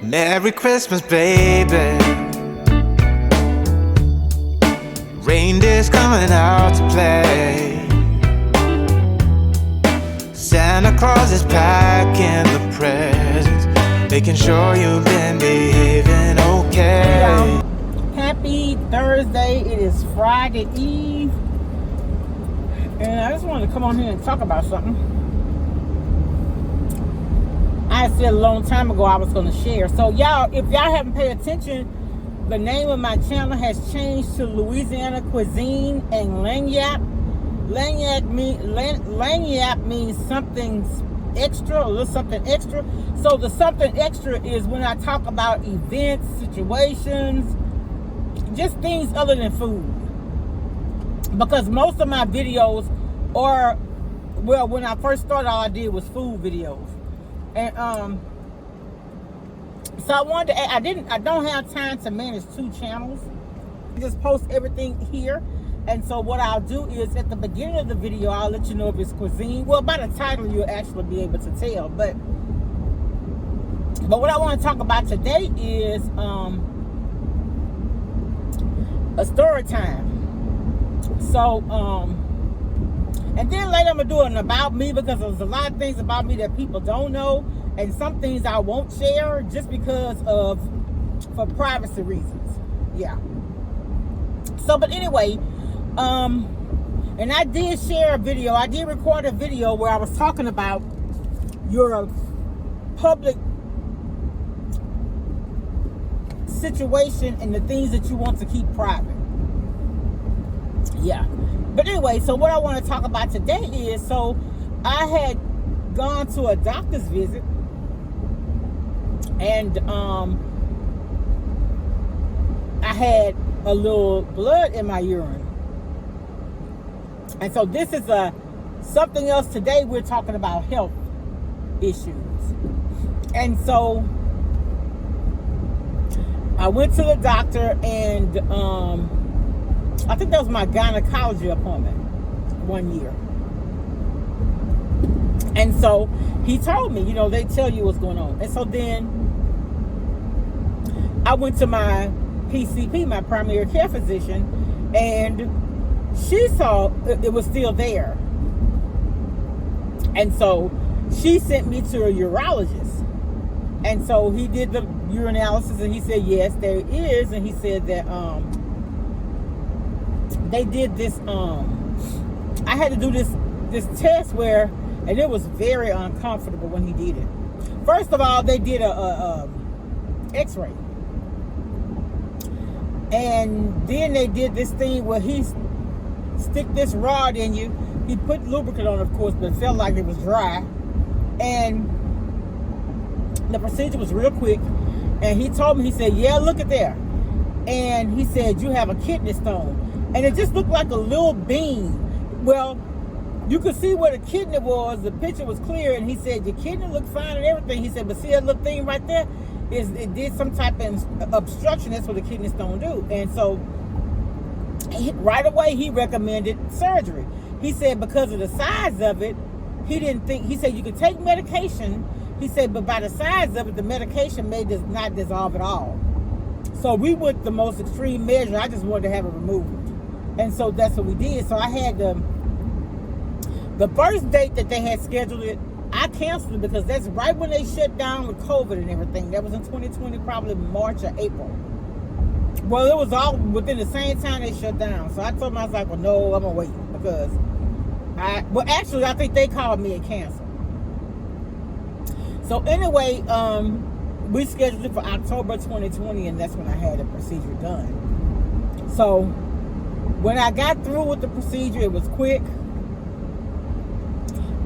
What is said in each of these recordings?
Merry Christmas, baby. Reindeer's coming out to play. Santa Claus is packing the presents, making sure you've been behaving okay. Happy Thursday. It is Friday Eve. And I just wanted to come on here and talk about something. I said a long time ago I was going to share. So y'all, if y'all haven't paid attention, the name of my channel has changed to Louisiana Cuisine and Lagniappe. Lagniappe means something extra, or little something extra. So the something extra is when I talk about events, situations, just things other than food. Because most of my videos are, well, when I first started, all I did was food videos. And so I wanted to, I don't have time to manage 2 channels. I just post everything here. And so what I'll do is at the beginning of the video, I'll let you know if it's cuisine. Well, by the title, you'll actually be able to tell. But what I want to talk about today is a story time. So, and then later I'm going to do an about me, because there's a lot of things about me that people don't know. And some things I won't share just because of, for privacy reasons. Yeah. So, but anyway, and I did share a video. I did record a video where I was talking about your public situation and the things that you want to keep private. Yeah. But anyway, so what I want to talk about today is, so I had gone to a doctor's visit, and I had a little blood in my urine. And so this is something else. Today we're talking about health issues. And so I went to the doctor, and I think that was my gynecology appointment one year. And so he told me, you know, they tell you what's going on. And so then I went to my PCP, my primary care physician, and she saw it was still there. And so she sent me to a urologist. And so he did the urinalysis, and he said, yes, there is. And he said that they did this, I had to do this test where, and it was very uncomfortable when he did it. First of all, they did a x-ray. And then they did this thing where he stick this rod in you. He put lubricant on, of course, but it felt like it was dry. And the procedure was real quick. And he told me, he said, yeah, look at there. And he said, you have a kidney stone. And it just looked like a little bean. Well, you could see where the kidney was. The picture was clear. And he said, your kidney looked fine and everything. He said, but see that little thing right there? It did some type of obstruction. That's what the kidney stone do. And so right away he recommended surgery. He said because of the size of it, he didn't think, he said you could take medication. He said, but by the size of it, the medication may not dissolve at all. So we went the most extreme measure. I just wanted to have it removed. And so that's what we did. So I had the first date that they had scheduled it, I canceled it because that's right when they shut down with COVID and everything. That was in 2020, probably March or April. Well, it was all within the same time they shut down. So I told them, I was like, well, no, I'm going to wait, because actually, I think they called me and canceled. So anyway, we scheduled it for October 2020, and that's when I had the procedure done. So when I got through with the procedure, it was quick.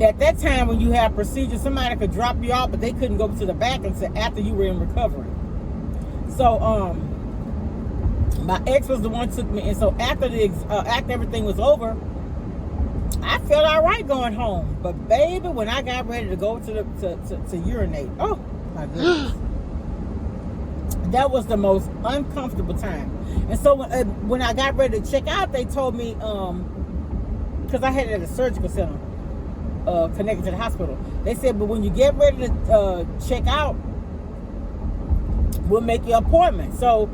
At that time, when you have procedures, somebody could drop you off, but they couldn't go to the back until after you were in recovery. So my ex was the one who took me, and so after everything was over, I felt all right going home. But baby, when I got ready to go to urinate, oh my goodness, that was the most uncomfortable time. And so when I got ready to check out, they told me, because I had it at a surgical center connected to the hospital. They said, but when you get ready to check out, we'll make your appointment. So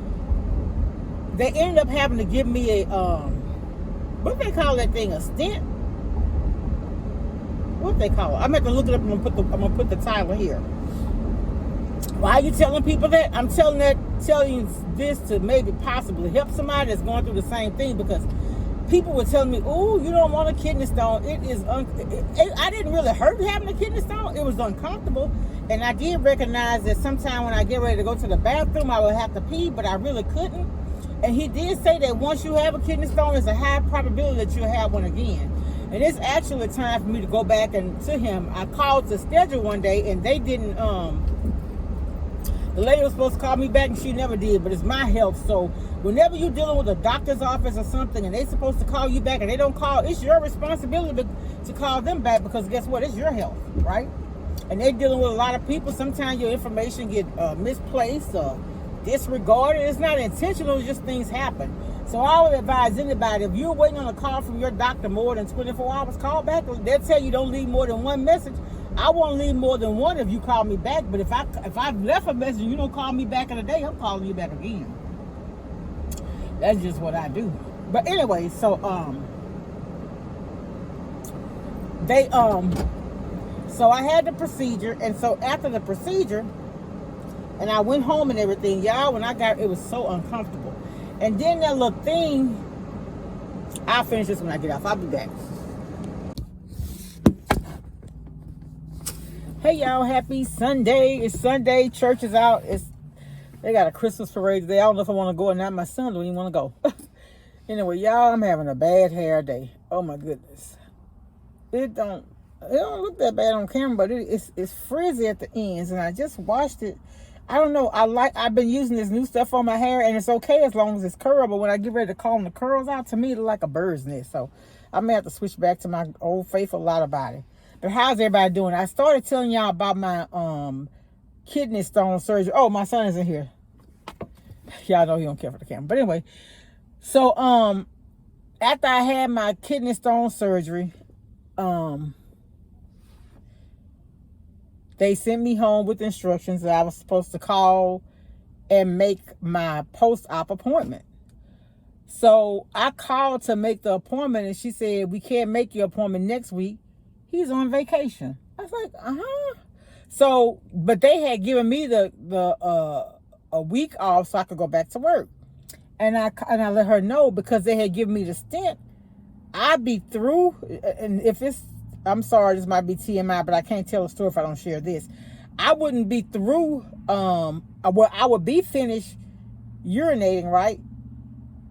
they ended up having to give me a what do they call that thing? A stent? What they call it? I'm going to look it up. I'm gonna put the title here. Why are you telling people that? I'm telling you this to maybe possibly help somebody that's going through the same thing, because people were telling me, "Oh, you don't want a kidney stone." It is. I didn't really hurt having a kidney stone. It was uncomfortable, and I did recognize that sometime when I get ready to go to the bathroom, I would have to pee, but I really couldn't. And he did say that once you have a kidney stone, there's a high probability that you'll have one again. And it's actually time for me to go back and to him. I called to schedule one day, and they didn't. The lady was supposed to call me back, and she never did. But it's my health, so whenever you're dealing with a doctor's office or something, and they're supposed to call you back, and they don't call, it's your responsibility to call them back, because guess what? It's your health, right? And they're dealing with a lot of people. Sometimes your information get misplaced or disregarded. It's not intentional, it's just things happen. So I would advise anybody, if you're waiting on a call from your doctor more than 24 hours, call back. They'll tell you don't leave more than one message. I won't leave more than one if you call me back. But if I've left a message and you don't call me back in a day, I'm calling you back again. That's just what I do. But anyway, so so I had the procedure, and so after the procedure, and I went home and everything, y'all, when I got, it was so uncomfortable. And then that little thing, I'll finish this when I get off. I'll be back. Hey, y'all, happy Sunday. It's Sunday. Church is out. They got a Christmas parade today. I don't know if I want to go or not. My son don't even want to go. Anyway, y'all, I'm having a bad hair day. Oh, my goodness. It don't look that bad on camera, but it's frizzy at the ends, and I just washed it. I don't know. I've been using this new stuff on my hair, and it's okay as long as it's curled. But when I get ready to comb the curls out, to me it look like a bird's nest. So I may have to switch back to my old faithful Lotta body. But how's everybody doing? I started telling y'all about my kidney stone surgery. Oh, my son isn't here. Y'all know he don't care for the camera. But anyway, so after I had my kidney stone surgery, they sent me home with instructions that I was supposed to call and make my post-op appointment. So I called to make the appointment, and she said, "We can't make your appointment next week. He's on vacation." I was like, So, but they had given me a week off so I could go back to work. And I let her know, because they had given me the stent, I'd be through. And if it's, I'm sorry, this might be TMI, but I can't tell a story if I don't share this. I wouldn't be through, I would be finished urinating, right?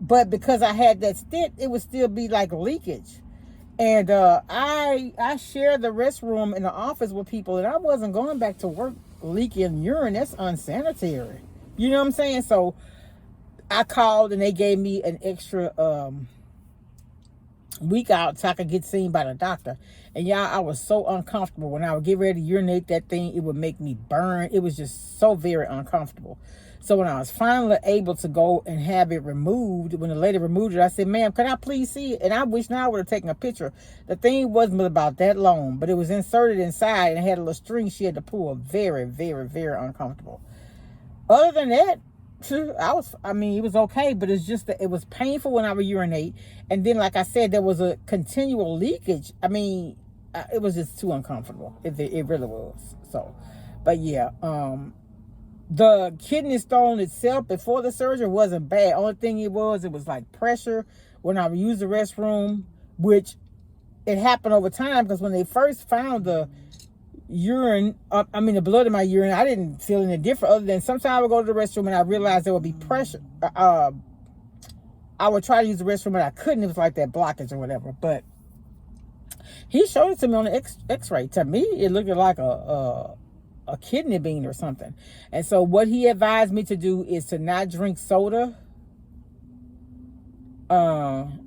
But because I had that stent, it would still be like leakage. And I share the restroom in the office with people, and I wasn't going back to work leaking urine. That's unsanitary. You know what I'm saying? So I called, and they gave me an extra week out so I could get seen by the doctor. And y'all, I was so uncomfortable. When I would get ready to urinate, that thing, it would make me burn. It was just so very uncomfortable. So when I was finally able to go and have it removed, when the lady removed it, I said, "Ma'am, can I please see it?" And I wish now I would have taken a picture. The thing wasn't about that long, but it was inserted inside and it had a little string she had to pull. Very, very, very uncomfortable. Other than that, it was okay, but it's just that it was painful when I would urinate. And then, like I said, there was a continual leakage. It was just too uncomfortable. It really was. So, but yeah, the kidney stone itself before the surgery wasn't bad. Only thing it was like pressure when I would use the restroom, which it happened over time, because when they first found the urine, the blood in my urine, I didn't feel any different, other than sometimes I would go to the restroom and I realized there would be pressure. I would try to use the restroom and I couldn't. It was like that blockage or whatever. But he showed it to me on the x-ray. To me, it looked like a kidney bean or something. And so what he advised me to do is to not drink soda. And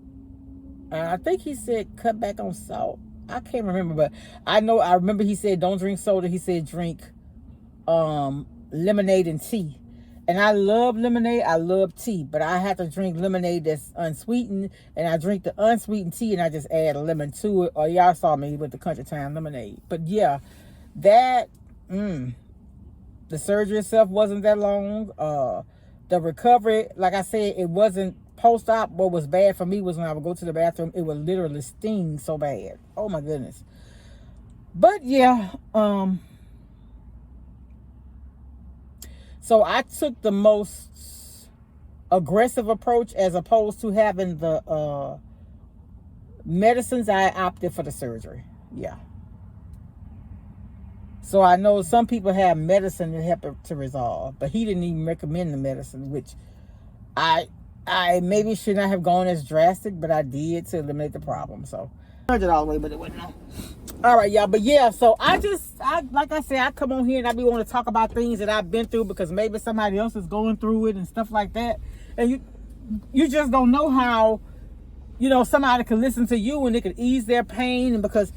I think he said cut back on salt. I can't remember, but I remember he said don't drink soda. He said drink lemonade and tea. And I love lemonade, I love tea, but I have to drink lemonade that's unsweetened, and I drink the unsweetened tea and I just add a lemon to it. Or y'all saw me with the Country Time lemonade. But yeah, that The surgery itself wasn't that long. The recovery, like I said, it wasn't post-op. What was bad for me was when I would go to the bathroom, it would literally sting so bad. Oh my goodness. But yeah, so I took the most aggressive approach as opposed to having the medicines. I opted for the surgery. Yeah. So I know some people have medicine that help to resolve, but he didn't even recommend the medicine, which I maybe should not have gone as drastic, but I did to eliminate the problem. So I turned it all the way, but it wasn't. All right, y'all. But yeah, so I like I said, I come on here and I be want to talk about things that I've been through because maybe somebody else is going through it and stuff like that. And you just don't know how, somebody could listen to you and it could ease their pain. And because,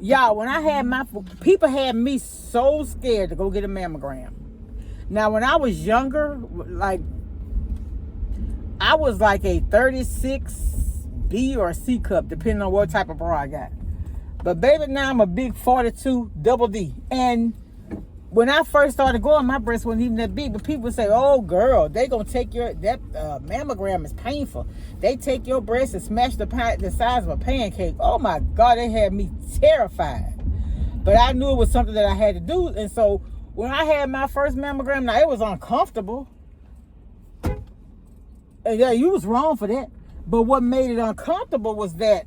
y'all, when I had people had me so scared to go get a mammogram. Now, when I was younger, like, I was like a 36 B or C cup, depending on what type of bra I got. But baby, now I'm a big 42 double D. And when I first started going, my breast wasn't even that big. But people would say, oh, girl, they going to take that mammogram is painful. They take your breast and smash the size of a pancake. Oh, my God, they had me terrified. But I knew it was something that I had to do. And so when I had my first mammogram, now it was uncomfortable. And yeah, you was wrong for that. But what made it uncomfortable was that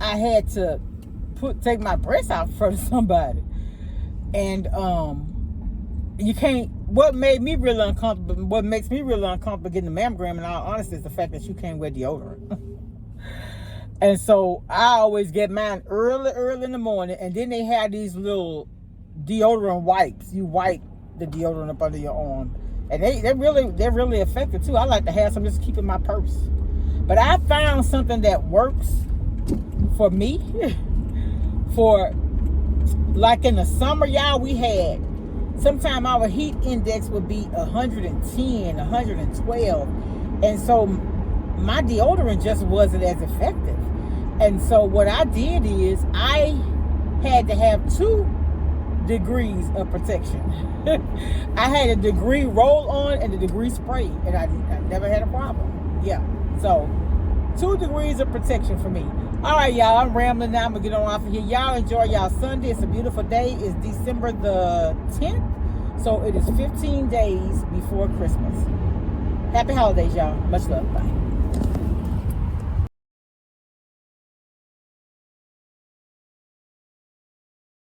I had to take my breast out in front of somebody. And you can't, what made me really uncomfortable, what makes me really uncomfortable getting the mammogram, in all honesty, is the fact that you can't wear deodorant. And so I always get mine early in the morning, and then they have these little deodorant wipes. You wipe the deodorant up under your arm. And they're really effective too. I like to have some just keep in my purse. But I found something that works for me. For like in the summer, y'all, we had sometimes our heat index would be 110, 112. And so my deodorant just wasn't as effective. And so what I did is I had to have 2 degrees of protection. I had a degree roll on and a degree spray, and I never had a problem. Yeah. So 2 degrees of protection for me. All right, y'all, I'm rambling now. I'm gonna get on off of here. Y'all enjoy y'all Sunday. It's a beautiful day. It's December the 10th, so it is 15 days before Christmas. Happy holidays, y'all. Much love. Bye.